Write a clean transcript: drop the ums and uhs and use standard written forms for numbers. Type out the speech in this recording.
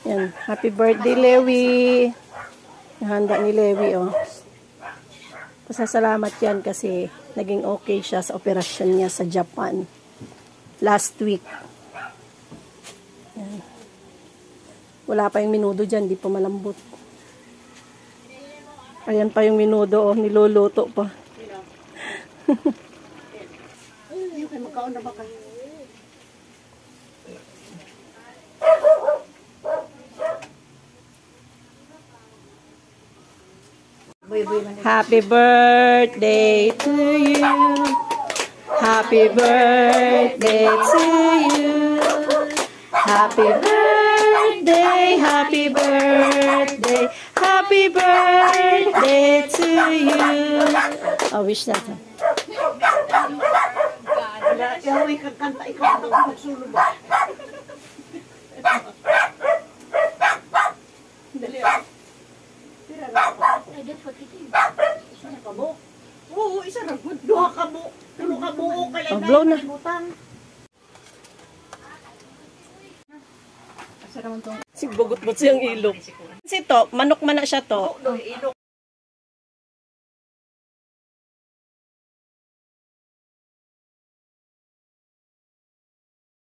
Yan. Happy birthday, Lewi. Handa ni Lewi, oh. Pasasalamat yan kasi naging okay siya sa operasyon niya sa Japan. Last week. Yan. Wala pa yung minudo dyan, di pa malambot. Ayan pa yung minudo, oh. Niluluto pa. Magkaon na ba kayo? Happy birthday to you. Happy birthday to you. Happy birthday, happy birthday, happy birthday to you. Oh, wish natin. Yawi kagkanta ikaw ang magsulog. Dali ako. Tira na ako. Isa na kabo. Oo, isa na. Duha kabo. Tulo kabo. Oh, blow na. Sigbugot-but siyang ilok. Kasi to, manok man na siya to.